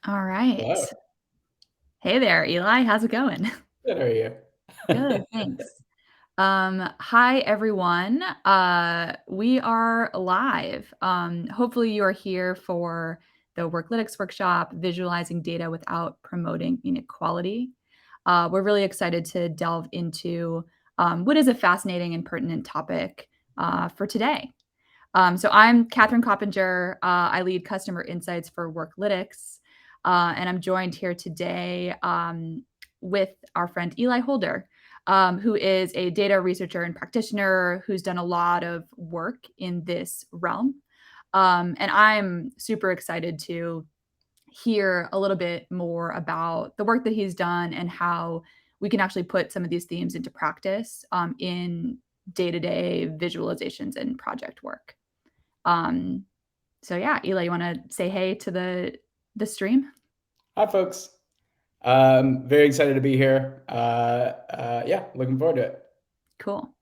All Hello. right. Hey there, Eli. How's it going? Good, how are you? Good, thanks. Hi everyone. We are live. Hopefully you are here for the Worklytics workshop, Visualizing Data Without Promoting Inequality. We're really excited to delve into what is a fascinating and pertinent topic for today. So I'm Catherine Coppinger. I lead customer insights for Worklytics, and I'm joined here today with our friend Eli Holder, who is a data researcher and practitioner who's done a lot of work in this realm. And I'm super excited to hear a little bit more about the work that he's done and how we can actually put some of these themes into practice in day-to-day visualizations and project work. Um, so yeah, Eli, you want to say hey to the stream? Hi, folks. Very excited to be here. Yeah, looking forward to it. Cool.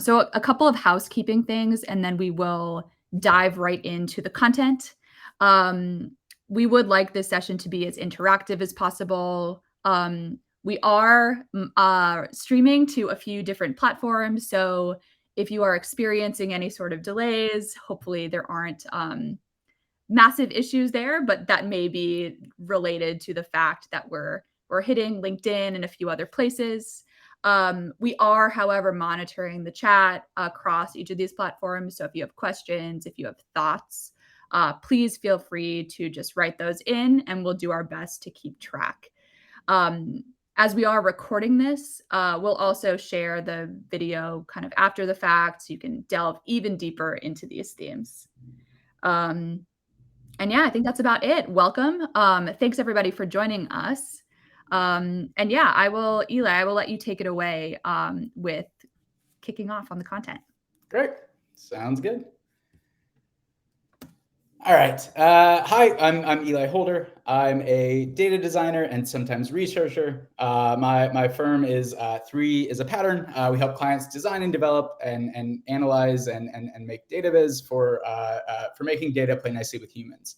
So a couple of housekeeping things, and then we will dive right into the content. Um, we would like this session to be as interactive as possible. We are streaming to a few different platforms, so if you are experiencing any sort of delays, hopefully there aren't massive issues there, but that may be related to the fact that we're hitting LinkedIn and a few other places. We are, however, monitoring the chat across each of these platforms. So if you have questions, if you have thoughts, please feel free to just write those in, and we'll do our best to keep track. As we are recording this, we'll also share the video kind of after the fact, so you can delve even deeper into these themes. And yeah, I think that's about it. Welcome. Thanks everybody for joining us. And yeah, Eli, I will let you take it away with kicking off on the content. Great. Sounds good. All right. Hi, I'm Eli Holder. I'm a data designer and sometimes researcher. My firm is Three is a Pattern. We help clients design and develop and analyze and make data viz for making data play nicely with humans.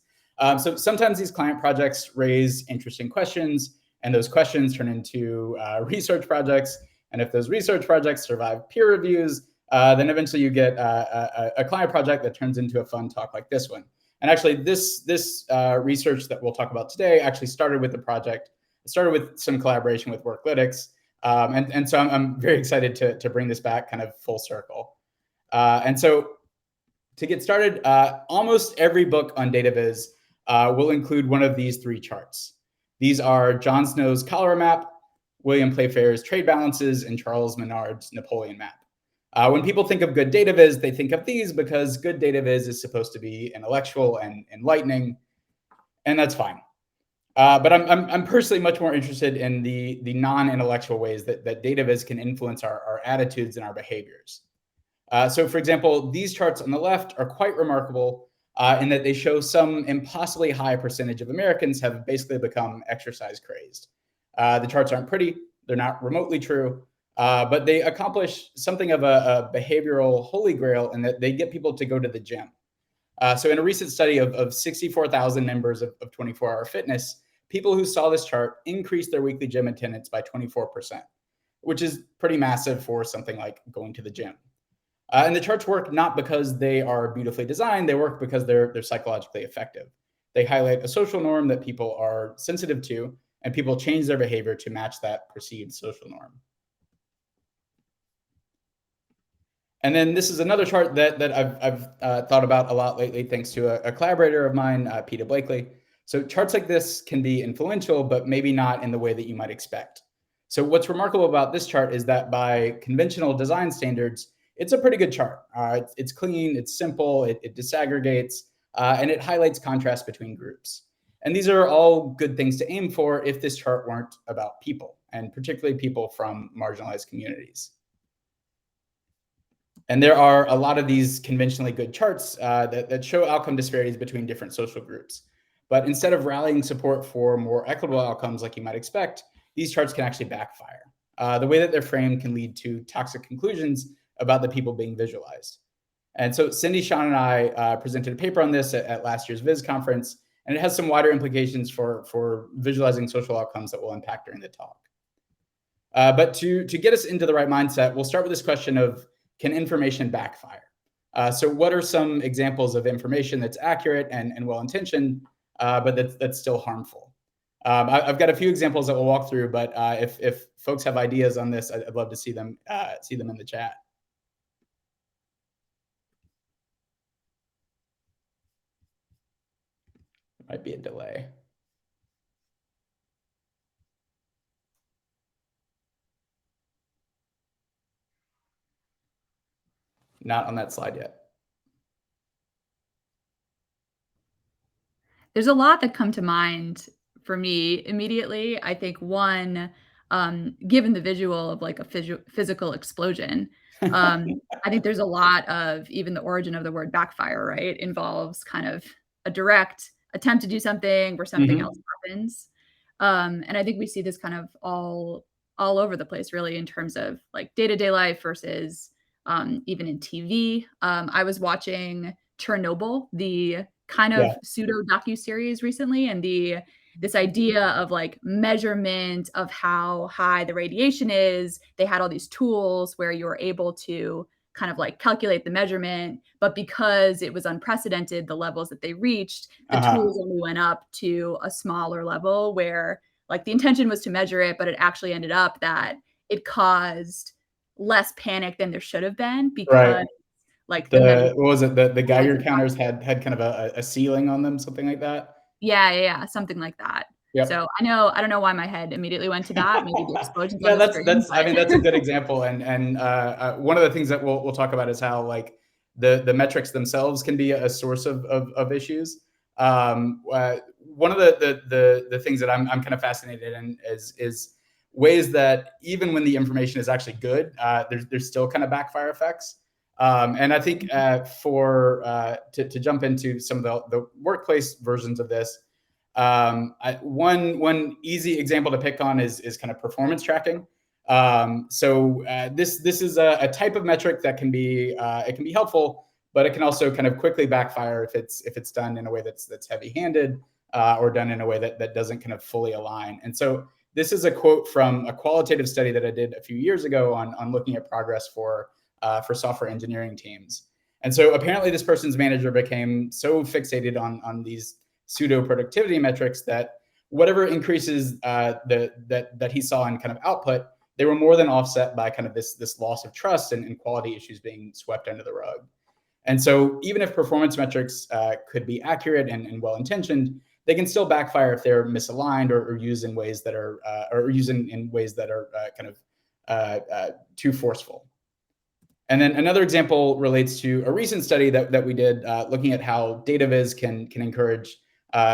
So sometimes these client projects raise interesting questions, and those questions turn into research projects. And if those research projects survive peer reviews, then eventually you get a client project that turns into a fun talk like this one. And actually, this research that we'll talk about today actually started with the project. It started with some collaboration with Worklytics. And so I'm very excited to bring this back kind of full circle. And so to get started, almost every book on data viz will include one of these three charts. These are John Snow's cholera map, William Playfair's trade balances, and Charles Menard's Napoleon map. When people think of good data viz, they think of these because good data viz is supposed to be intellectual and enlightening, and that's fine. But I'm personally much more interested in the non-intellectual ways that data viz can influence our attitudes and our behaviors. So for example, these charts on the left are quite remarkable in that they show some impossibly high percentage of Americans have basically become exercise crazed. The charts aren't pretty, they're not remotely true, but they accomplish something of a behavioral holy grail in that they get people to go to the gym. So in a recent study of 64,000 members of 24-Hour Fitness, people who saw this chart increased their weekly gym attendance by 24%, which is pretty massive for something like going to the gym. And the charts work not because they are beautifully designed, they work because they're psychologically effective. They highlight a social norm that people are sensitive to, and people change their behavior to match that perceived social norm. And then this is another chart that I've thought about a lot lately, thanks to a collaborator of mine, Peter Blakely. So charts like this can be influential, but maybe not in the way that you might expect. So what's remarkable about this chart is that by conventional design standards, it's a pretty good chart. It's clean, it's simple, it disaggregates, and it highlights contrast between groups. And these are all good things to aim for if this chart weren't about people, and particularly people from marginalized communities. And there are a lot of these conventionally good charts that show outcome disparities between different social groups. But instead of rallying support for more equitable outcomes like you might expect, these charts can actually backfire. The way that they're framed can lead to toxic conclusions about the people being visualized. And so Cindy, Sean, and I presented a paper on this at last year's Viz conference. And it has some wider implications for visualizing social outcomes that we'll unpack during the talk. But to get us into the right mindset, we'll start with this question of, can information backfire? So what are some examples of information that's accurate and well-intentioned, but that's still harmful? I've got a few examples that we'll walk through, but if folks have ideas on this, I'd love to see them in the chat. Might be a delay. Not on that slide yet. There's a lot that come to mind for me immediately. I think one, given the visual of like a physical explosion, I think there's a lot of even the origin of the word backfire, right? Involves kind of a direct attempt to do something where something else Mhm. happens. And I think we see this kind of all over the place, really, in terms of like day-to-day life versus even in TV. I was watching Chernobyl, the kind Yeah. of pseudo docu-series recently, and this idea of like measurement of how high the radiation is. They had all these tools where you were able to kind of like calculate the measurement, but because it was unprecedented, the levels that they reached, the Uh-huh. tools only went up to a smaller level where like the intention was to measure it, but it actually ended up that it caused less panic than there should have been Right. because like the measurement What was it? The Geiger wasn't. counters had kind of a ceiling on them, something like that? Yeah, yeah, yeah, something like that. Yep. So I don't know why my head immediately went to that, maybe the explosions on No, the screen, I but mean, that's a good example, and one of the things that we'll talk about is how, like, the metrics themselves can be a source of issues. One of the things that I'm kind of fascinated in is ways that even when the information is actually good, there's still kind of backfire effects. And I think to jump into some of the workplace versions of this, one easy example to pick on is kind of performance tracking. This is a type of metric that can be it can be helpful, but it can also kind of quickly backfire if it's done in a way that's heavy-handed, or done in a way that doesn't kind of fully align. And so this is a quote from a qualitative study that I did a few years ago on looking at progress for software engineering teams. And so apparently this person's manager became so fixated on these pseudo productivity metrics that whatever increases that he saw in kind of output, they were more than offset by kind of this loss of trust and quality issues being swept under the rug. And so even if performance metrics could be accurate and well intentioned, they can still backfire if they're misaligned or used in ways that are kind of too forceful. And then another example relates to a recent study that we did looking at how data viz can encourage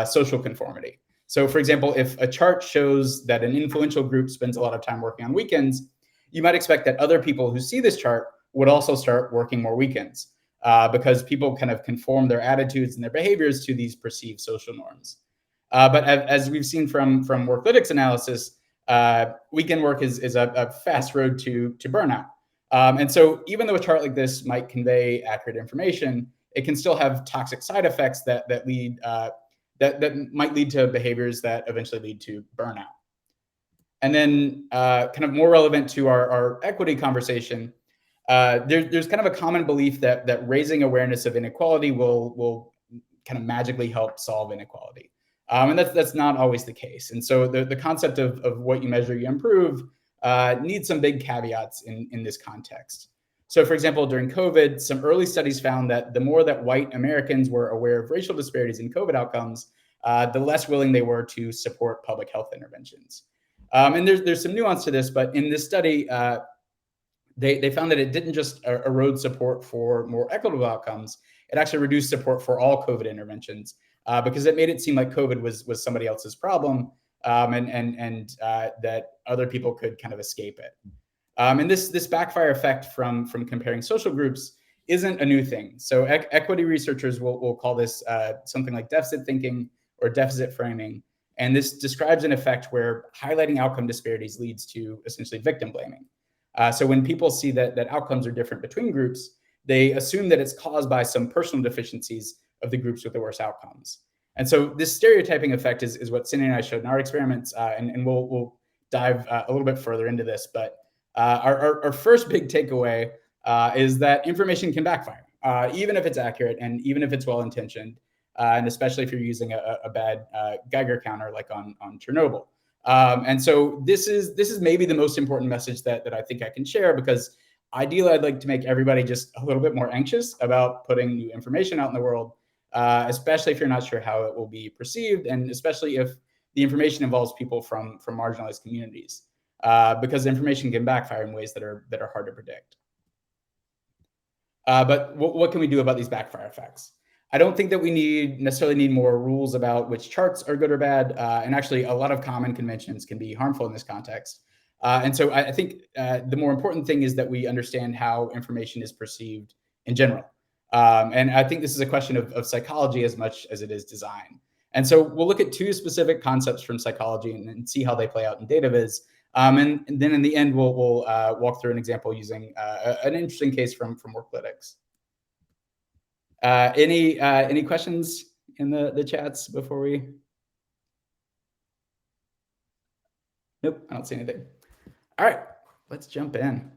social conformity. So for example, if a chart shows that an influential group spends a lot of time working on weekends, you might expect that other people who see this chart would also start working more weekends, because people kind of conform their attitudes and their behaviors to these perceived social norms. But as we've seen from Worklytics analysis, weekend work is a fast road to burnout. And so even though a chart like this might convey accurate information, it can still have toxic side effects that might lead to behaviors that eventually lead to burnout. And then kind of more relevant to our equity conversation, there's kind of a common belief that raising awareness of inequality will kind of magically help solve inequality. And that's not always the case. And so the concept of what you measure, you improve, needs some big caveats in this context. So for example, during COVID, some early studies found that the more that white Americans were aware of racial disparities in COVID outcomes, the less willing they were to support public health interventions. And there's some nuance to this, but in this study, they found that it didn't just erode support for more equitable outcomes, it actually reduced support for all COVID interventions, because it made it seem like COVID was somebody else's problem, and that other people could kind of escape it. And this backfire effect from comparing social groups isn't a new thing. So equity researchers will call this something like deficit thinking or deficit framing. And this describes an effect where highlighting outcome disparities leads to essentially victim blaming. So when people see that outcomes are different between groups, they assume that it's caused by some personal deficiencies of the groups with the worst outcomes. And so this stereotyping effect is what Cindy and I showed in our experiments, and we'll dive a little bit further into this. But our first big takeaway is that information can backfire, even if it's accurate and even if it's well-intentioned, and especially if you're using a bad Geiger counter like on Chernobyl. And so this is maybe the most important message that I think I can share, because ideally I'd like to make everybody just a little bit more anxious about putting new information out in the world, especially if you're not sure how it will be perceived, and especially if the information involves people from marginalized communities, because information can backfire in ways that are hard to predict. But what can we do about these backfire effects? I don't think that we necessarily need more rules about which charts are good or bad. And actually, a lot of common conventions can be harmful in this context. And so I think the more important thing is that we understand how information is perceived in general. And I think this is a question of psychology as much as it is design. And so we'll look at two specific concepts from psychology and see how they play out in data viz. And then in the end, we'll walk through an example using an interesting case from Worklytics. Any questions in the chats before we? Nope, I don't see anything. All right, let's jump in.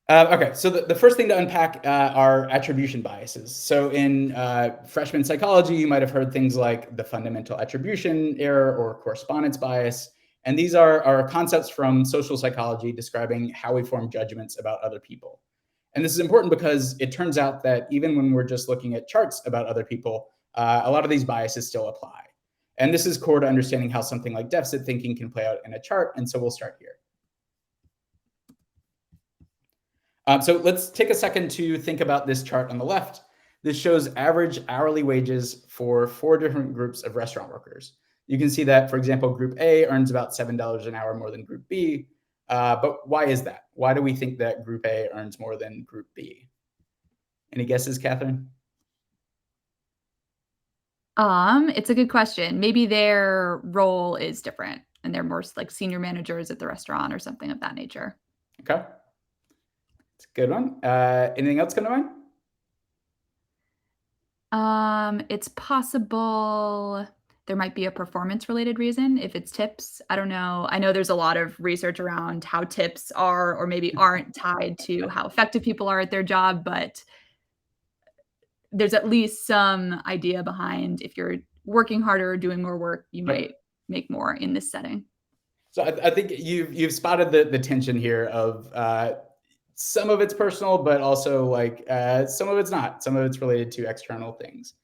Okay, so the first thing to unpack are attribution biases. So in freshman psychology, you might have heard things like the fundamental attribution error or correspondence bias. And these are concepts from social psychology describing how we form judgments about other people. And this is important because it turns out that even when we're just looking at charts about other people, a lot of these biases still apply. And this is core to understanding how something like deficit thinking can play out in a chart. And so we'll start here. So let's take a second to think about this chart on the left. This shows average hourly wages for 4 different groups of restaurant workers. You can see that, for example, Group A earns about $7 an hour more than Group B. But why is that? Why do we think that Group A earns more than Group B? Any guesses, Catherine? It's a good question. Maybe their role is different and they're more like senior managers at the restaurant or something of that nature. Okay. It's a good one. Anything else come to mind? It's possible there might be a performance related reason if it's tips. I don't know. I know there's a lot of research around how tips are or maybe aren't tied to how effective people are at their job, but there's at least some idea behind if you're working harder or doing more work, you might make more in this setting. So I think you've spotted the tension here of some of it's personal, but also like some of it's not. Some of it's related to external things.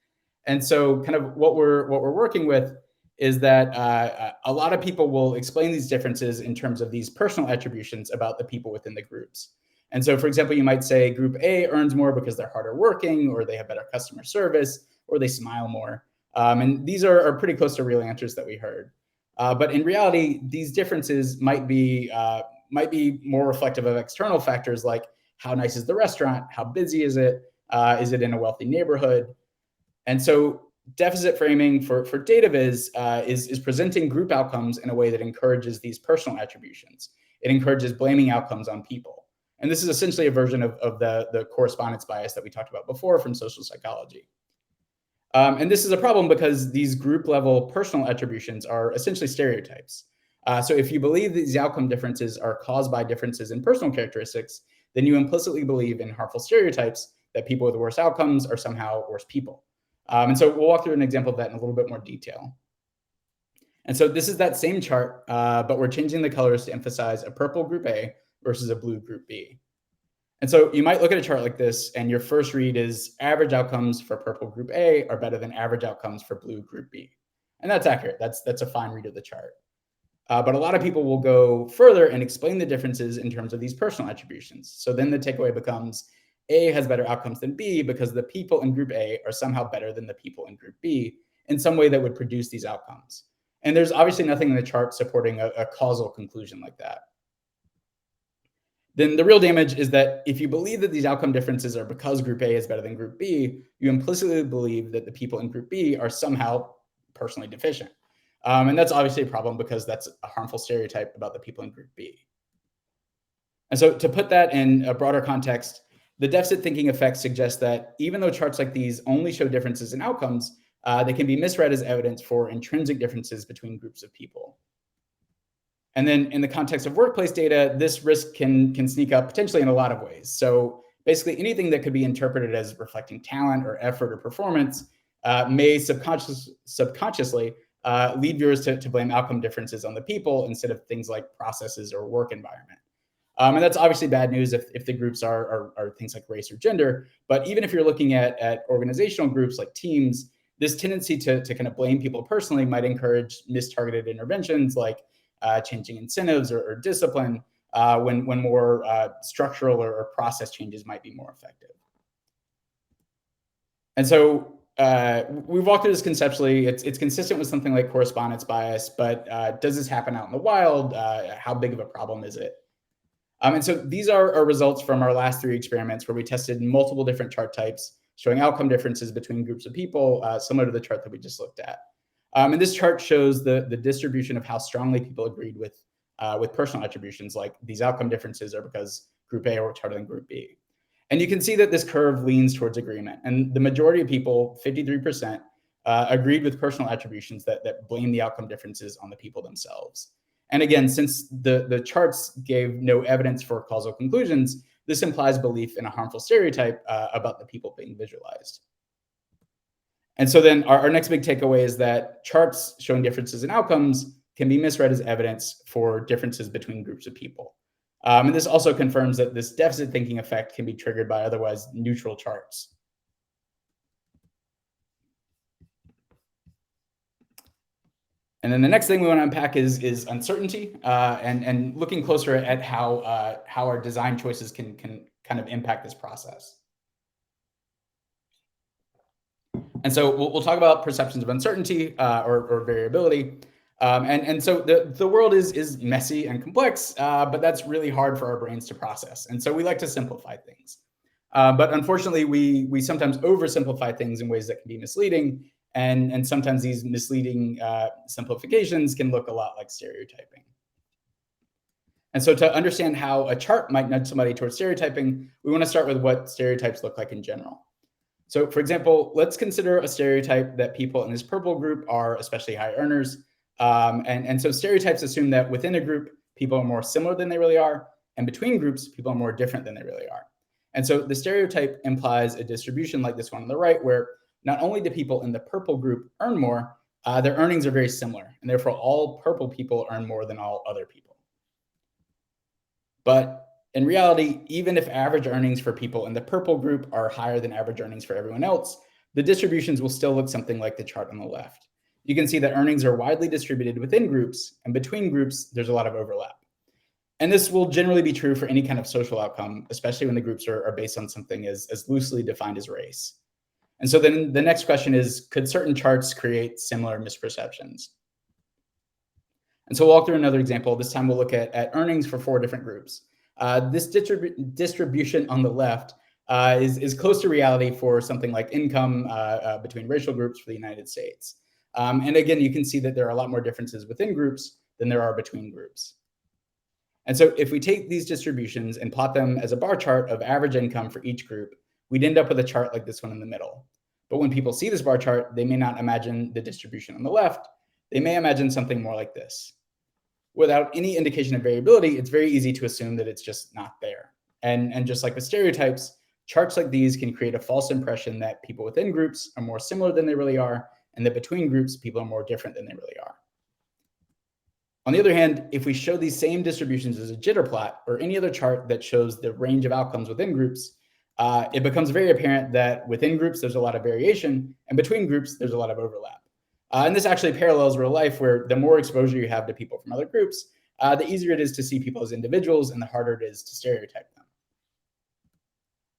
And so kind of what we're working with is that a lot of people will explain these differences in terms of these personal attributions about the people within the groups. And so, for example, you might say Group A earns more because they're harder working, or they have better customer service, or they smile more. And these are pretty close to real answers that we heard. But in reality, these differences might be more reflective of external factors like how nice is the restaurant, how busy is it in a wealthy neighborhood. And so deficit framing for data viz is presenting group outcomes in a way that encourages these personal attributions. It encourages blaming outcomes on people. And this is essentially a version of the correspondence bias that we talked about before from social psychology. And this is a problem because these group level personal attributions are essentially stereotypes. So if you believe these outcome differences are caused by differences in personal characteristics, then you implicitly believe in harmful stereotypes that people with worse outcomes are somehow worse people. And so we'll walk through an example of that in a little bit more detail. And so this is that same chart, but we're changing the colors to emphasize a purple Group A versus a blue Group B. And so you might look at a chart like this, and your first read is average outcomes for purple Group A are better than average outcomes for blue Group B. And that's accurate. That's a fine read of the chart. But a lot of people will go further and explain the differences in terms of these personal attributions. So then the takeaway becomes A has better outcomes than B because the people in Group A are somehow better than the people in Group B in some way that would produce these outcomes. And there's obviously nothing in the chart supporting a causal conclusion like that. Then the real damage is that if you believe that these outcome differences are because Group A is better than Group B, you implicitly believe that the people in Group B are somehow personally deficient. And that's obviously a problem because that's a harmful stereotype about the people in Group B. And so to put that in a broader context, the deficit thinking effect suggests that even though charts like these only show differences in outcomes, they can be misread as evidence for intrinsic differences between groups of people. And then in the context of workplace data, this risk can sneak up potentially in a lot of ways. So basically anything that could be interpreted as reflecting talent or effort or performance may subconsciously lead viewers to blame outcome differences on the people instead of things like processes or work environment. And that's obviously bad news if the groups are things like race or gender. But even if you're looking at organizational groups like teams, this tendency to kind of blame people personally might encourage mistargeted interventions like changing incentives or discipline when more structural or process changes might be more effective. And so we've walked through this conceptually. It's consistent with something like correspondence bias, but does this happen out in the wild? How big of a problem is it? And so these are our results from our last 3 experiments where we tested multiple different chart types showing outcome differences between groups of people, similar to the chart that we just looked at. And this chart shows the distribution of how strongly people agreed with personal attributions, like these outcome differences are because group A worked harder than group B. And you can see that this curve leans towards agreement. And the majority of people, 53%, agreed with personal attributions that blame the outcome differences on the people themselves. And again, since the charts gave no evidence for causal conclusions, this implies belief in a harmful stereotype about the people being visualized. And so then our next big takeaway is that charts showing differences in outcomes can be misread as evidence for differences between groups of people. And this also confirms that this deficit thinking effect can be triggered by otherwise neutral charts. And then the next thing we want to unpack is uncertainty and looking closer at how our design choices can kind of impact this process. And so we'll talk about perceptions of uncertainty or variability. And so the world is messy and complex, but that's really hard for our brains to process. And so we like to simplify things. But unfortunately, we sometimes oversimplify things in ways that can be misleading. And sometimes these misleading simplifications can look a lot like stereotyping. And so to understand how a chart might nudge somebody towards stereotyping, we want to start with what stereotypes look like in general. So for example, let's consider a stereotype that people in this purple group are especially high earners. And so stereotypes assume that within a group, people are more similar than they really are. And between groups, people are more different than they really are. And so the stereotype implies a distribution like this one on the right, where not only do people in the purple group earn more, their earnings are very similar. And therefore, all purple people earn more than all other people. But in reality, even if average earnings for people in the purple group are higher than average earnings for everyone else, the distributions will still look something like the chart on the left. You can see that earnings are widely distributed within groups, and between groups, there's a lot of overlap. And this will generally be true for any kind of social outcome, especially when the groups are based on something as loosely defined as race. And so then the next question is, could certain charts create similar misperceptions? And so we'll walk through another example. This time we'll look at earnings for 4 different groups. This distribution on the left is close to reality for something like income between racial groups for the United States. And again, you can see that there are a lot more differences within groups than there are between groups. And so if we take these distributions and plot them as a bar chart of average income for each group, we'd end up with a chart like this one in the middle. But when people see this bar chart, they may not imagine the distribution on the left. They may imagine something more like this. Without any indication of variability, it's very easy to assume that it's just not there. And just like with stereotypes, charts like these can create a false impression that people within groups are more similar than they really are, and that between groups, people are more different than they really are. On the other hand, if we show these same distributions as a jitter plot or any other chart that shows the range of outcomes within groups, it becomes very apparent that within groups, there's a lot of variation, and between groups, there's a lot of overlap. And this actually parallels real life, where the more exposure you have to people from other groups, the easier it is to see people as individuals and the harder it is to stereotype them.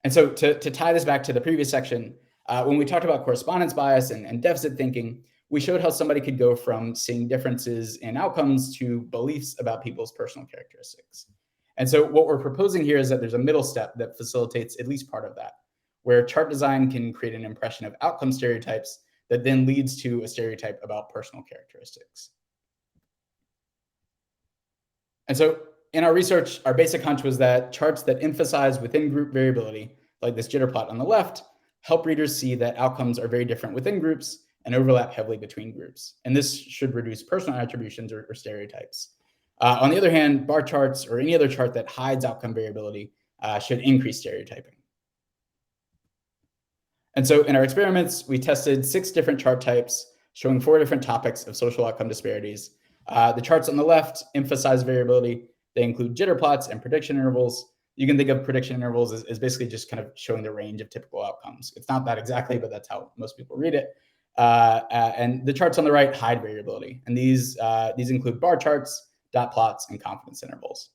And so to tie this back to the previous section, when we talked about correspondence bias and deficit thinking, we showed how somebody could go from seeing differences in outcomes to beliefs about people's personal characteristics. And so what we're proposing here is that there's a middle step that facilitates at least part of that, where chart design can create an impression of outcome stereotypes that then leads to a stereotype about personal characteristics. And so in our research, our basic hunch was that charts that emphasize within group variability, like this jitter plot on the left, help readers see that outcomes are very different within groups and overlap heavily between groups. And this should reduce personal attributions or stereotypes. On the other hand, bar charts or any other chart that hides outcome variability should increase stereotyping. And so in our experiments, we tested 6 different chart types showing 4 different topics of social outcome disparities. The charts on the left emphasize variability. They include jitter plots and prediction intervals. You can think of prediction intervals as basically just kind of showing the range of typical outcomes. It's not that exactly, but that's how most people read it. And the charts on the right hide variability. And these include bar charts, dot plots, and confidence intervals.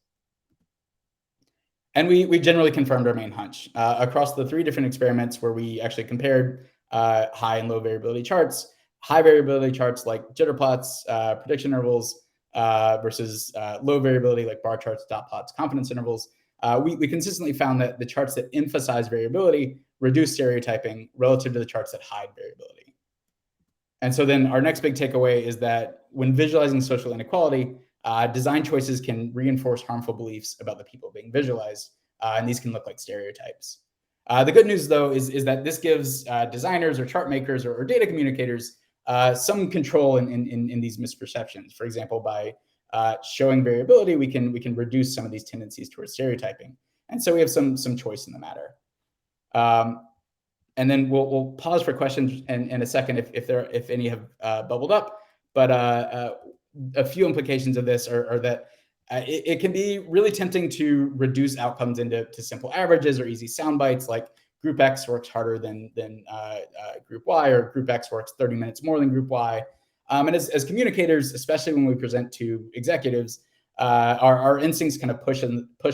And we generally confirmed our main hunch. Across the 3 different experiments where we actually compared high and low variability charts, high variability charts like jitter plots, prediction intervals, versus low variability like bar charts, dot plots, confidence intervals, we consistently found that the charts that emphasize variability reduce stereotyping relative to the charts that hide variability. And so then our next big takeaway is that when visualizing social inequality, design choices can reinforce harmful beliefs about the people being visualized, and these can look like stereotypes. The good news, though, is that this gives designers or chart makers or data communicators some control in these misperceptions. For example, by showing variability, we can reduce some of these tendencies towards stereotyping, and so we have some choice in the matter. And then we'll pause for questions in a second if any have bubbled up. But a few implications of this are that it can be really tempting to reduce outcomes into simple averages or easy sound bites, like group X works harder than group Y, or group X works 30 minutes more than group Y. And as communicators, especially when we present to executives, our instincts kind of push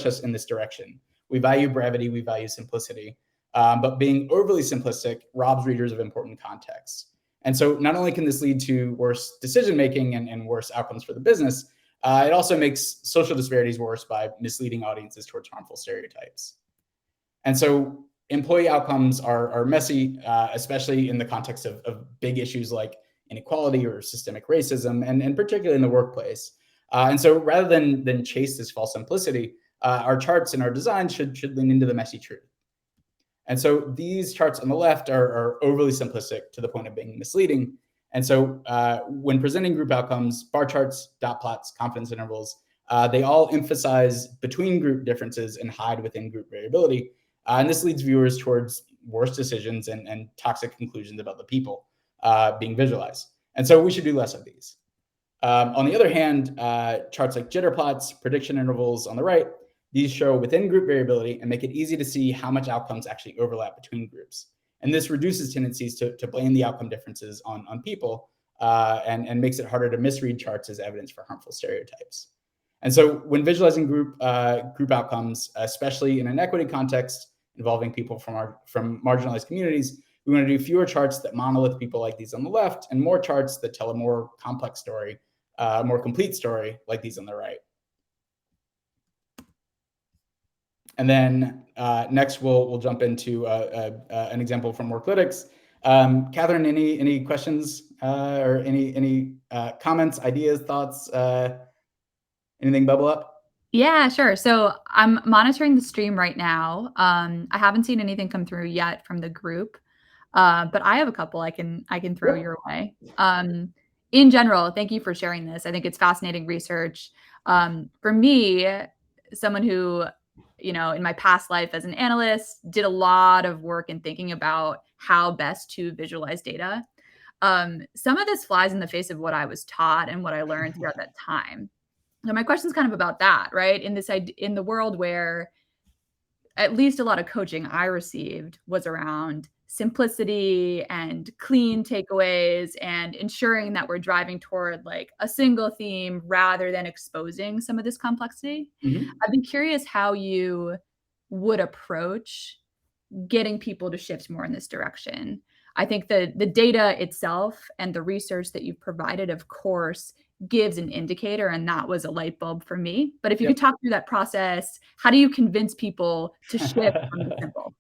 us in this direction. We value brevity, we value simplicity, but being overly simplistic robs readers of important context. And so not only can this lead to worse decision-making and worse outcomes for the business, it also makes social disparities worse by misleading audiences towards harmful stereotypes. And so employee outcomes are messy, especially in the context of big issues like inequality or systemic racism, and particularly in the workplace. And so rather than chase this false simplicity, our charts and our design should lean into the messy truth. And so these charts on the left are overly simplistic to the point of being misleading. And so when presenting group outcomes, bar charts, dot plots, confidence intervals, they all emphasize between group differences and hide within group variability. And this leads viewers towards worse decisions and toxic conclusions about the people being visualized. And so we should do less of these. On the other hand, charts like jitter plots, prediction intervals on the right, these show within group variability and make it easy to see how much outcomes actually overlap between groups. And this reduces tendencies to blame the outcome differences on people and makes it harder to misread charts as evidence for harmful stereotypes. And so when visualizing group outcomes, especially in an equity context involving people from marginalized communities, we want to do fewer charts that monolith people like these on the left and more charts that tell a more complex story, a more complete story like these on the right. And then next, we'll jump into an example from Worklytics. Catherine, any questions or any comments, ideas, thoughts, anything bubble up? Yeah, sure. So I'm monitoring the stream right now. I haven't seen anything come through yet from the group, but I have a couple I can throw your way. In general, thank you for sharing this. I think it's fascinating research. For me, someone who, in my past life as an analyst, did a lot of work in thinking about how best to visualize data. Some of this flies in the face of what I was taught and what I learned throughout that time. So my question is kind of about that, right? In the world where at least a lot of coaching I received was around simplicity and clean takeaways and ensuring that we're driving toward like a single theme rather than exposing some of this complexity. Mm-hmm. I've been curious how you would approach getting people to shift more in this direction. I think the data itself and the research that you've provided, of course, gives an indicator, and that was a light bulb for me. But if you could talk through that process, how do you convince people to shift from the simple?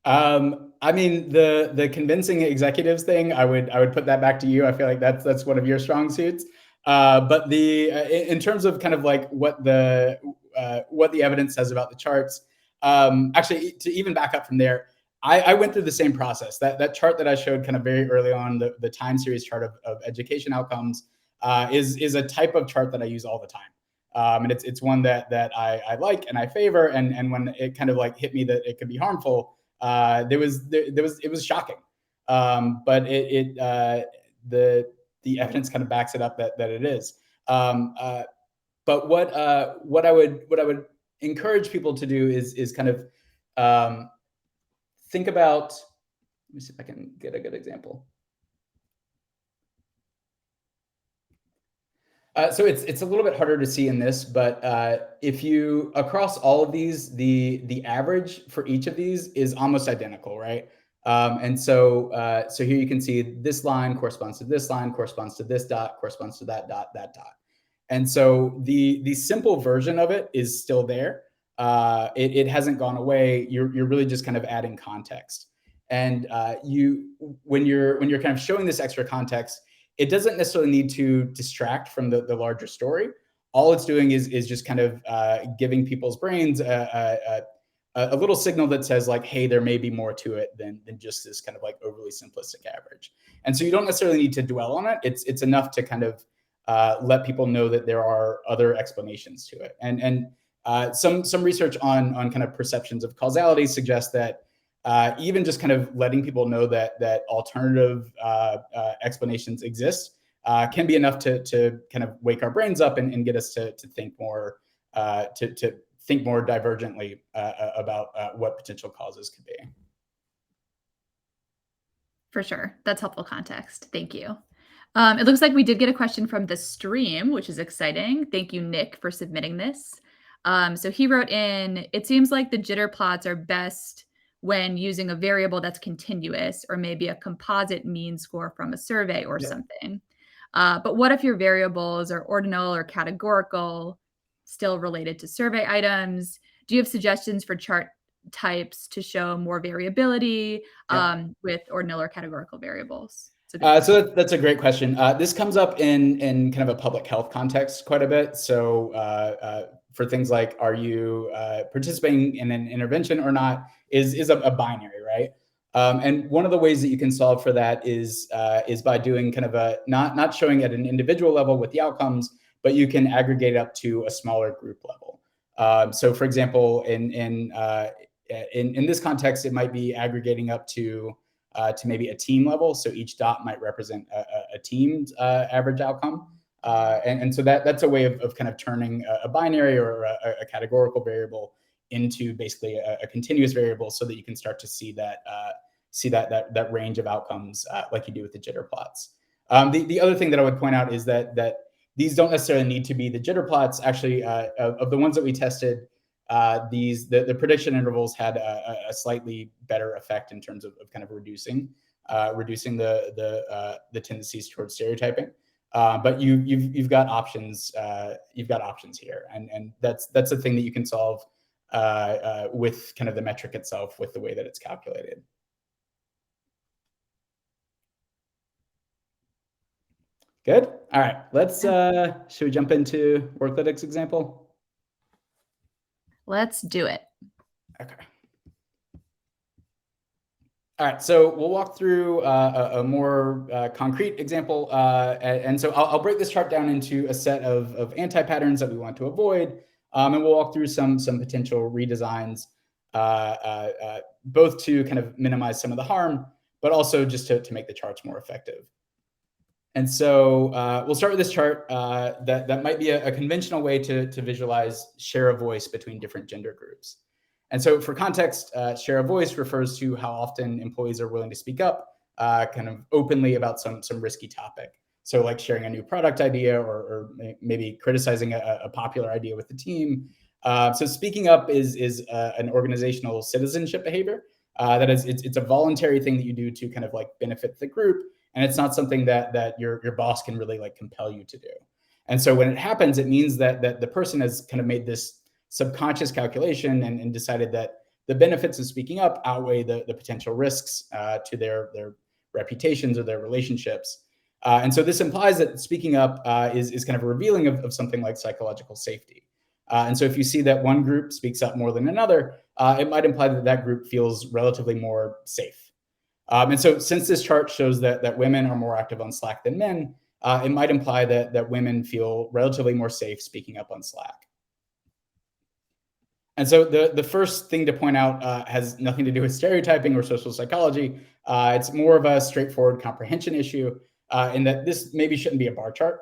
I mean, the convincing executives thing, I would put that back to you. I feel like that's one of your strong suits. But in terms of kind of like what the evidence says about the charts, actually, to even back up from there, I went through the same process. That chart that I showed kind of very early on, the time series chart of education outcomes, is a type of chart that I use all the time. And it's one that I like and I favor. And when it kind of like hit me that it could be harmful, it was shocking. But the evidence kind of backs it up that it is. But what I would encourage people to do is kind of think about. Let me see if I can get a good example. So it's a little bit harder to see in this, but if you across all of these, the average for each of these is almost identical, right? And so so here you can see this line corresponds to this line, corresponds to this dot, corresponds to that dot, that dot. And so the simple version of it is still there. It hasn't gone away. You're really just kind of adding context. And when you're kind of showing this extra context, it doesn't necessarily need to distract from the larger story. All it's doing is just kind of giving people's brains a little signal that says like, hey, there may be more to it than just this kind of like overly simplistic average. And so you don't necessarily need to dwell on it. It's enough to kind of let people know that there are other explanations to it. And some research on kind of perceptions of causality suggests that even just kind of letting people know that alternative explanations exist can be enough to kind of wake our brains up and get us to think more to think more divergently about what potential causes could be. For sure. That's helpful context. Thank you. It looks like we did get a question from the stream, which is exciting. Thank you, Nick, for submitting this. So he wrote in, it seems like the jitter plots are best when using a variable that's continuous or maybe a composite mean score from a survey or something. But what if your variables are ordinal or categorical, still related to survey items? Do you have suggestions for chart types to show more variability with ordinal or categorical variables? So that's a great question. This comes up in kind of a public health context quite a bit. So for things like, are you participating in an intervention or not, is a binary, right? And one of the ways that you can solve for that is by doing kind of a not showing at an individual level with the outcomes, but you can aggregate up to a smaller group level. So for example, in this context, it might be aggregating up to maybe a team level. So each dot might represent a team's average outcome. And so that's a way of kind of turning a binary or a categorical variable into basically a continuous variable, so that you can start to see that range of outcomes like you do with the jitter plots. The other thing that I would point out is that these don't necessarily need to be the jitter plots. Actually, of the ones that we tested, the prediction intervals had a slightly better effect in terms of kind of reducing the tendencies towards stereotyping. But you've got options. You've got options here, and that's the thing that you can solve with kind of the metric itself, with the way that it's calculated. Good. All right. Let's should we jump into Worklytics example? Let's do it. Okay. All right, so we'll walk through a more concrete example. And so I'll break this chart down into a set of anti-patterns that we want to avoid. And we'll walk through some potential redesigns, both to kind of minimize some of the harm, but also just to make the charts more effective. And so we'll start with this chart that might be a conventional way to visualize share of voice between different gender groups. And so for context, share of voice refers to how often employees are willing to speak up kind of openly about some risky topic. So like sharing a new product idea or maybe criticizing a popular idea with the team. So speaking up is an organizational citizenship behavior. That is, it's a voluntary thing that you do to kind of like benefit the group. And it's not something that your boss can really like compel you to do. And so when it happens, it means that the person has kind of made this subconscious calculation and decided that the benefits of speaking up outweigh the potential risks to their reputations or their relationships. And so this implies that speaking up is kind of revealing of something like psychological safety. And so if you see that one group speaks up more than another, it might imply that that group feels relatively more safe. And so since this chart shows that women are more active on Slack than men, it might imply that women feel relatively more safe speaking up on Slack. And so the first thing to point out has nothing to do with stereotyping or social psychology. It's more of a straightforward comprehension issue in that this maybe shouldn't be a bar chart.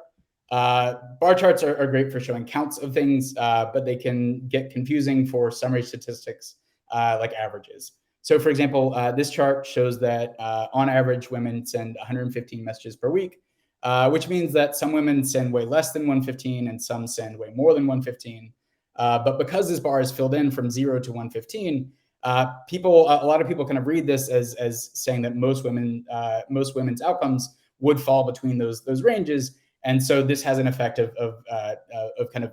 Bar charts are great for showing counts of things, but they can get confusing for summary statistics like averages. So for example, this chart shows that on average, women send 115 messages per week, which means that some women send way less than 115 and some send way more than 115. But because this bar is filled in from 0 to 115, a lot of people kind of read this as saying that most women's outcomes would fall between those ranges, and so this has an effect of kind of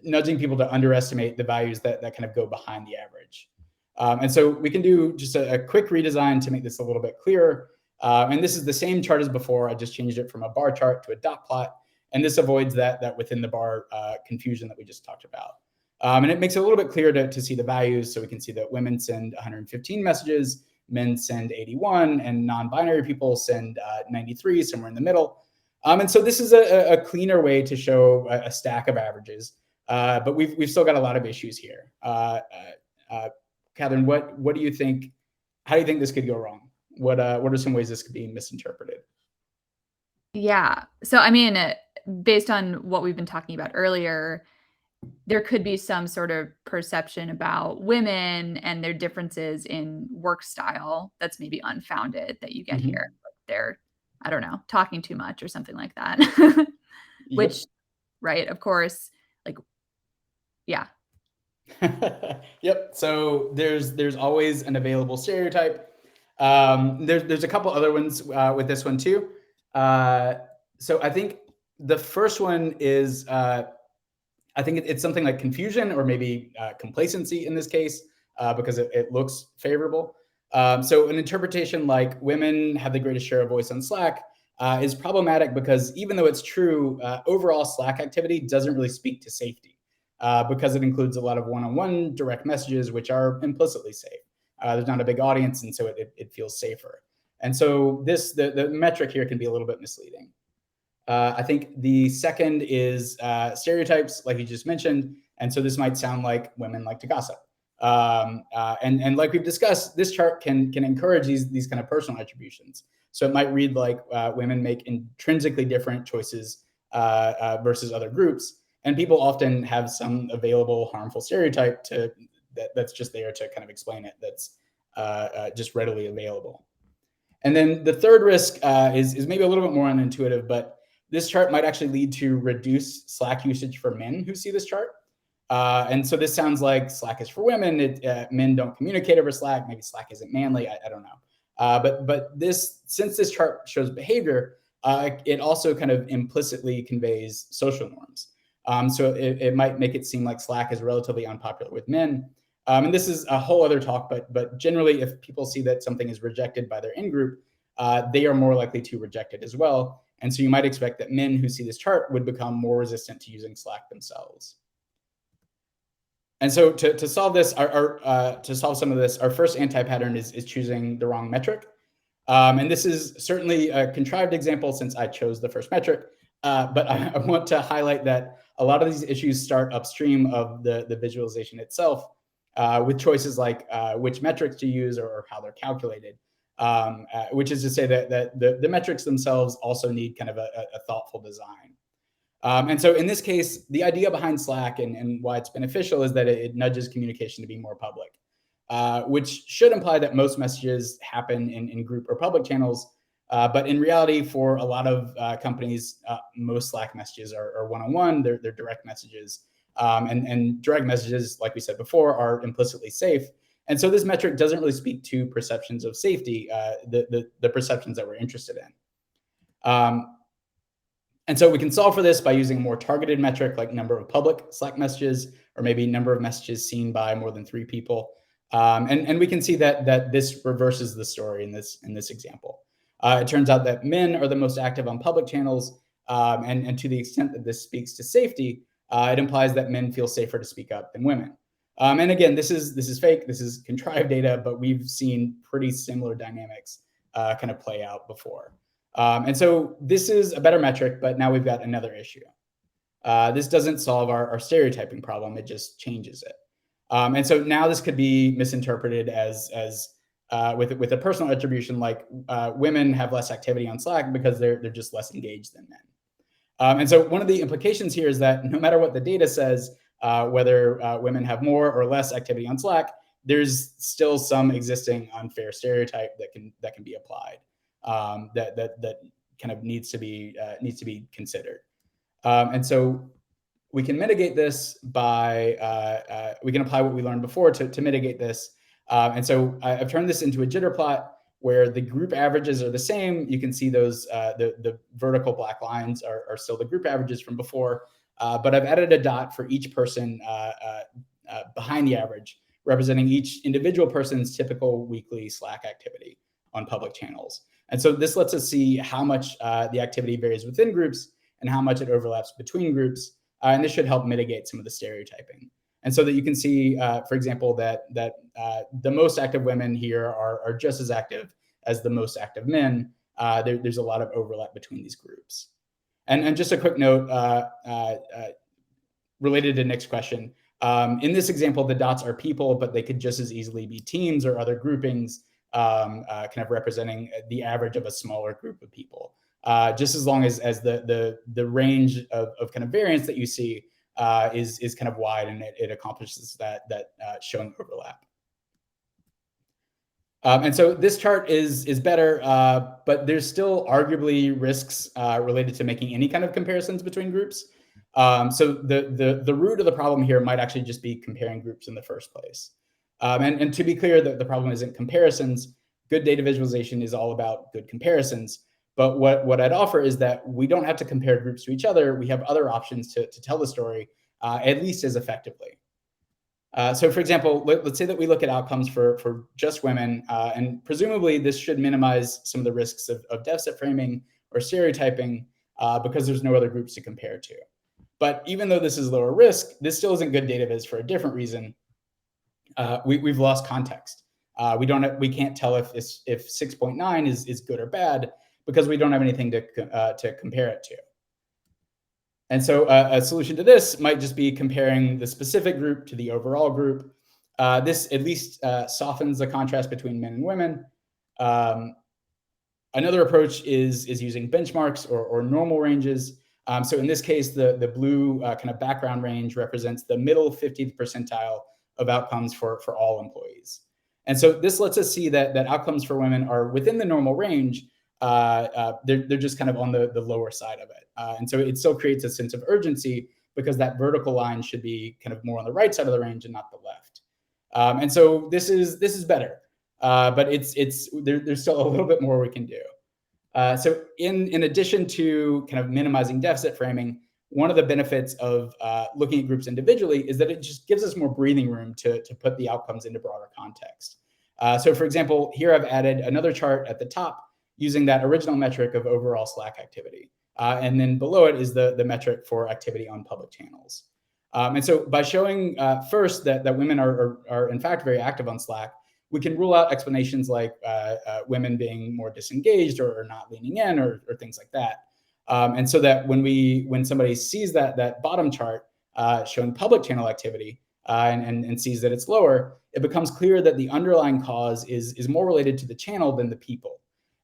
nudging people to underestimate the values that kind of go behind the average. And so we can do just a quick redesign to make this a little bit clearer. And this is the same chart as before. I just changed it from a bar chart to a dot plot. And this avoids that within the bar confusion that we just talked about. And it makes it a little bit clearer to see the values. So we can see that women send 115 messages, men send 81, and non-binary people send 93, somewhere in the middle. And so this is a cleaner way to show a stack of averages. But we've still got a lot of issues here. Catherine, what do you think? How do you think this could go wrong? What are some ways this could be misinterpreted? Yeah. So, I mean, based on what we've been talking about earlier, there could be some sort of perception about women and their differences in work style that's maybe unfounded that you get here. Like they're, I don't know, talking too much or something like that. Which, right, of course, like, yeah. Yep. So there's always an available stereotype. There's a couple other ones with this one too. So I think the first one is I think it's something like confusion or maybe complacency in this case because it looks favorable. So an interpretation like women have the greatest share of voice on Slack is problematic because even though it's true, overall Slack activity doesn't really speak to safety. Because it includes a lot of one-on-one direct messages, which are implicitly safe. There's not a big audience, and so it feels safer. And so the metric here can be a little bit misleading. I think the second is stereotypes, like you just mentioned. And so this might sound like women like to gossip. And like we've discussed, this chart can encourage these kind of personal attributions. So it might read like women make intrinsically different choices versus other groups. And people often have some available harmful stereotype that's just there to kind of explain it, that's just readily available. And then the third risk is maybe a little bit more unintuitive, but this chart might actually lead to reduced Slack usage for men who see this chart. And so this sounds like Slack is for women. Men don't communicate over Slack. Maybe Slack isn't manly. I don't know. But since this chart shows behavior, it also kind of implicitly conveys social norms. So it might make it seem like Slack is relatively unpopular with men. And this is a whole other talk, but generally, if people see that something is rejected by their in-group, they are more likely to reject it as well. And so you might expect that men who see this chart would become more resistant to using Slack themselves. And so to solve this, to solve some of this, our first anti-pattern is choosing the wrong metric. And this is certainly a contrived example since I chose the first metric. But I want to highlight that a lot of these issues start upstream of the visualization itself with choices like which metrics to use or how they're calculated, which is to say that the metrics themselves also need kind of a thoughtful design. And so in this case, the idea behind Slack and why it's beneficial is that it nudges communication to be more public, which should imply that most messages happen in group or public channels. But in reality, for a lot of companies, most Slack messages are one-on-one, they're direct messages. And direct messages, like we said before, are implicitly safe. And so this metric doesn't really speak to perceptions of safety, the perceptions that we're interested in. And so we can solve for this by using a more targeted metric like number of public Slack messages, or maybe number of messages seen by more than 3 people. And we can see that this reverses the story in this example. It turns out that men are the most active on public channels, and to the extent that this speaks to safety, it implies that men feel safer to speak up than women. And again, this is fake. This is contrived data, but we've seen pretty similar dynamics kind of play out before. And so this is a better metric, but now we've got another issue. This doesn't solve our stereotyping problem. It just changes it. And so now this could be misinterpreted as with a personal attribution, like women have less activity on Slack because they're just less engaged than men. And so one of the implications here is that no matter what the data says, whether women have more or less activity on Slack, there's still some existing unfair stereotype that can be applied that kind of needs to be considered. And so we can mitigate this by we can apply what we learned before to mitigate this. And so I've turned this into a jitter plot where the group averages are the same. You can see those the vertical black lines are still the group averages from before, but I've added a dot for each person behind the average, representing each individual person's typical weekly Slack activity on public channels. And so this lets us see how much the activity varies within groups and how much it overlaps between groups. And this should help mitigate some of the stereotyping. And so that you can see, for example, that the most active women here are just as active as the most active men. There's a lot of overlap between these groups. And just a quick note related to Nick's question. In this example, the dots are people, but they could just as easily be teams or other groupings, kind of representing the average of a smaller group of people. Just as long as the range of kind of variance that you see is kind of wide and it accomplishes that showing overlap. And so this chart is better, but there's still arguably risks related to making any kind of comparisons between groups. So the root of the problem here might actually just be comparing groups in the first place. And to be clear, the problem isn't comparisons. Good data visualization is all about good comparisons. But what I'd offer is that we don't have to compare groups to each other. We have other options to tell the story, at least as effectively. So for example, let's say that we look at outcomes for just women, and presumably this should minimize some of the risks of deficit framing or stereotyping because there's no other groups to compare to. But even though this is lower risk, this still isn't good data viz for a different reason. We've lost context. We can't tell if 6.9 is good or bad, because we don't have anything to compare it to. And so a solution to this might just be comparing the specific group to the overall group. This at least softens the contrast between men and women. Another approach is using benchmarks or normal ranges. So in this case, the blue kind of background range represents the middle 50th percentile of outcomes for all employees. And so this lets us see that outcomes for women are within the normal range. They're just kind of on the lower side of it. And so it still creates a sense of urgency because that vertical line should be kind of more on the right side of the range and not the left. And so this is better, but there's still a little bit more we can do. So in addition to kind of minimizing deficit framing, one of the benefits of looking at groups individually is that it just gives us more breathing room to put the outcomes into broader context. So for example, here I've added another chart at the top using that original metric of overall Slack activity. And then below it is the metric for activity on public channels. And so by showing first that women are in fact very active on Slack, we can rule out explanations like women being more disengaged or not leaning in or things like that. And so that when somebody sees that bottom chart showing public channel activity and sees that it's lower, it becomes clear that the underlying cause is more related to the channel than the people.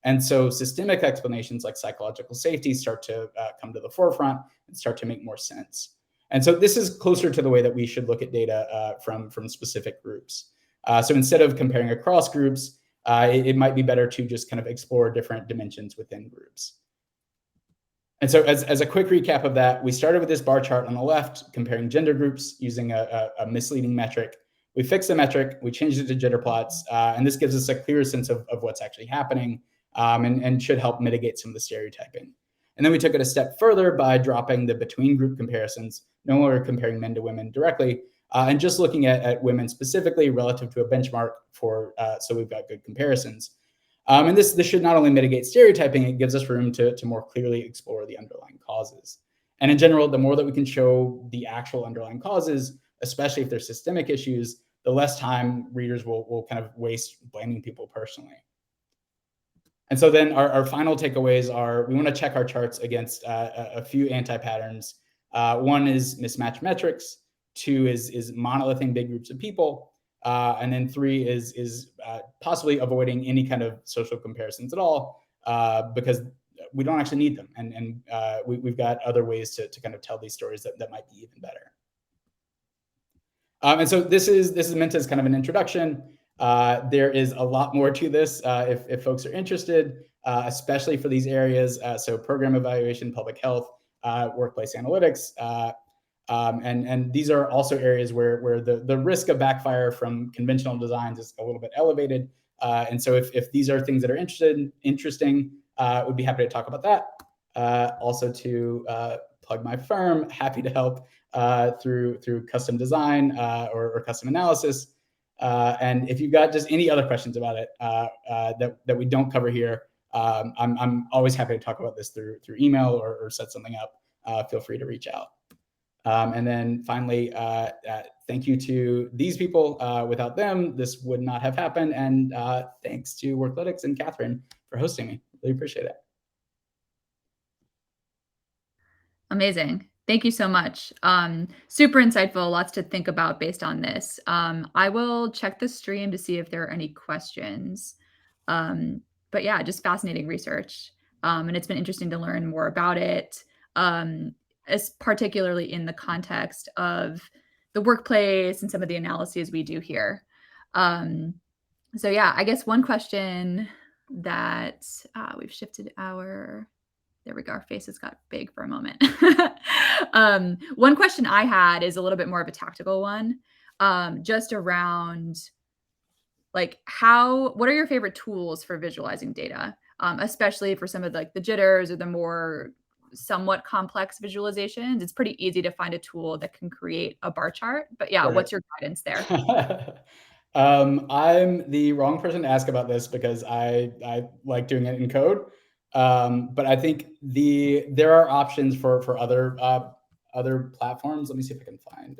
And so systemic explanations like psychological safety start to come to the forefront and start to make more sense. And so this is closer to the way that we should look at data from specific groups. So instead of comparing across groups, it might be better to just kind of explore different dimensions within groups. And so as a quick recap of that, we started with this bar chart on the left, comparing gender groups using a misleading metric. We fixed the metric, we changed it to jitter plots, and this gives us a clearer sense of what's actually happening and should help mitigate some of the stereotyping. And then we took it a step further by dropping the between group comparisons, no longer comparing men to women directly, and just looking at women specifically relative to a benchmark so we've got good comparisons. And this should not only mitigate stereotyping, it gives us room to more clearly explore the underlying causes. And in general, the more that we can show the actual underlying causes, especially if they're systemic issues, the less time readers will kind of waste blaming people personally. And so then our final takeaways are we want to check our charts against a few anti-patterns. One is mismatch metrics. Two is monolithing big groups of people. And then three is possibly avoiding any kind of social comparisons at all because we don't actually need them. And we've got other ways to kind of tell these stories that might be even better. And so this is meant as kind of an introduction. There is a lot more to this if folks are interested, especially for these areas. So program evaluation, public health, workplace analytics. And these are also areas where the risk of backfire from conventional designs is a little bit elevated. And so if these are things that are interesting, we'd be happy to talk about that. Also to plug my firm, happy to help through custom design or custom analysis. And if you've got just any other questions about it that we don't cover here, I'm always happy to talk about this through email or set something up. Feel free to reach out. And then finally, thank you to these people. Without them, this would not have happened. And thanks to Worklytics and Catherine for hosting me. Really appreciate it. Amazing. Thank you so much. Super insightful, lots to think about based on this. I will check the stream to see if there are any questions. But yeah, just fascinating research. And it's been interesting to learn more about it, as particularly in the context of the workplace and some of the analyses we do here. So yeah, I guess one question that we've shifted our there we go. Our faces got big for a moment. One question I had is a little bit more of a tactical one, just around like what are your favorite tools for visualizing data, especially for some of the jitters or the more somewhat complex visualizations. It's pretty easy to find a tool that can create a bar chart. But yeah, Right. what's your guidance there? I'm the wrong person to ask about this because I like doing it in code. But I think there are options for other platforms. Let me see if I can find.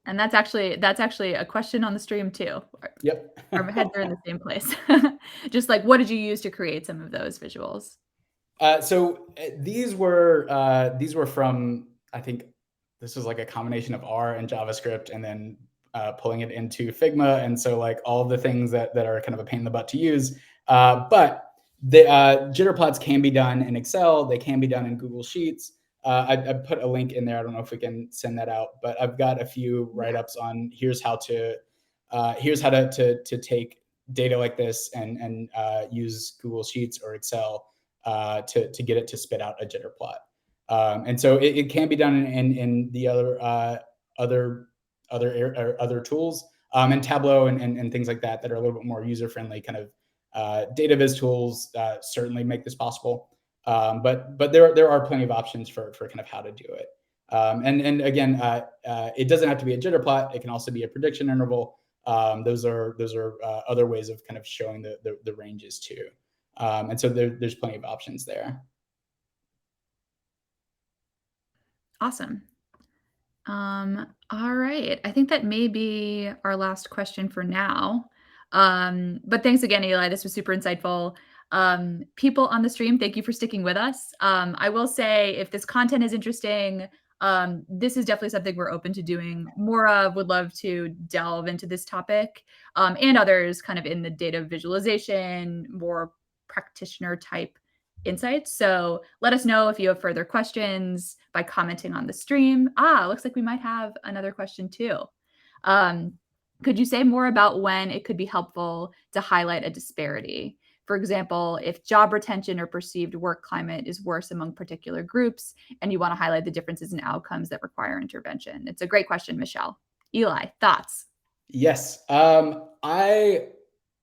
And that's actually a question on the stream too. Yep. Our heads are in the same place. Just like, what did you use to create some of those visuals? These were from, I think this was like a combination of R and JavaScript, and then pulling it into Figma, and so like all the things that are kind of a pain in the butt to use. But the jitter plots can be done in Excel. They can be done in Google Sheets. I put a link in there. I don't know if we can send that out, but I've got a few write-ups on here's how to take data like this and use Google Sheets or Excel to get it to spit out a jitter plot. And so it can be done in the other tools, and Tableau and things like that are a little bit more user friendly. Kind of data viz tools certainly make this possible, but there are plenty of options for kind of how to do it. And again, it doesn't have to be a jitter plot. It can also be a prediction interval. Those are other ways of kind of showing the ranges too. And so there's plenty of options there. Awesome. All right. I think that may be our last question for now. But thanks again, Eli. This was super insightful. People on the stream, thank you for sticking with us. I will say if this content is interesting, this is definitely something we're open to doing more of. Would love to delve into this topic and others kind of in the data visualization, more practitioner type insights. So let us know if you have further questions by commenting on the stream. Looks like we might have another question too. Could you say more about when it could be helpful to highlight a disparity? For example, if job retention or perceived work climate is worse among particular groups, and you want to highlight the differences in outcomes that require intervention. It's a great question, Michelle. Eli, thoughts? Yes.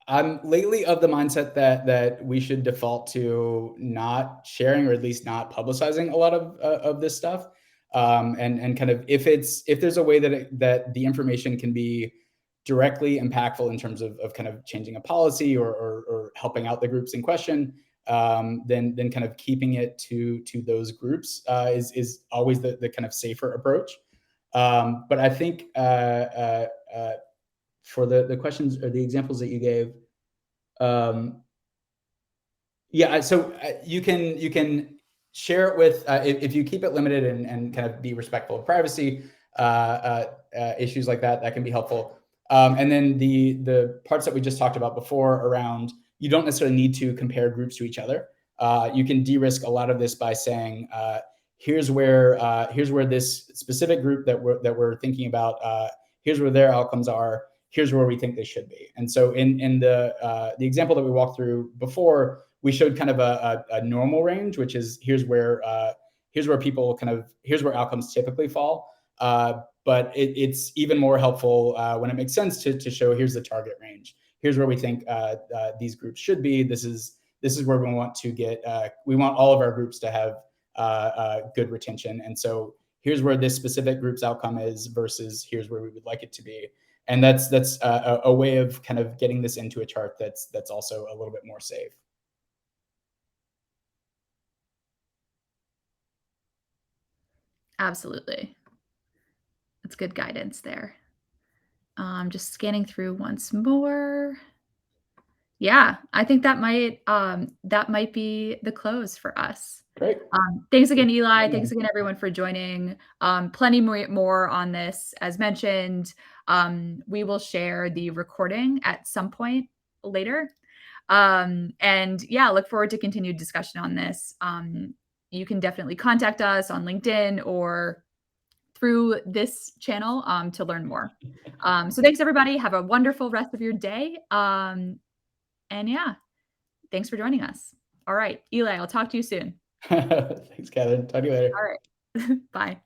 I'm lately of the mindset that we should default to not sharing, or at least not publicizing a lot of this stuff. And kind of if there's a way that the information can be directly impactful in terms of kind of changing a policy or helping out the groups in question, then kind of keeping it to those groups is always the kind of safer approach. But I think for the questions or the examples that you gave, yeah, so you can share it with if you keep it limited and kind of be respectful of privacy issues like that can be helpful. And then the parts that we just talked about before around you don't necessarily need to compare groups to each other. You can de-risk a lot of this by saying here's where this specific group that we're thinking about, here's where their outcomes are, here's where we think they should be. And so in the example that we walked through before, we showed kind of a normal range, which is here's where people here's where outcomes typically fall. But it's even more helpful when it makes sense to show here's the target range. Here's where we think these groups should be. This is where we want to get. We want all of our groups to have good retention, and so here's where this specific group's outcome is versus here's where we would like it to be. And that's a way of kind of getting this into a chart that's also a little bit more safe. Absolutely. That's good guidance there. Just scanning through once more. Yeah, I think that might be the close for us. Great. Thanks again, Eli. Thanks again, everyone, for joining. Plenty more on this. As mentioned, we will share the recording at some point later. And yeah, look forward to continued discussion on this. You can definitely contact us on LinkedIn or through this channel to learn more. So thanks, everybody. Have a wonderful rest of your day. And yeah, thanks for joining us. All right, Eli, I'll talk to you soon. Thanks, Catherine. Talk to you later. All right. Bye.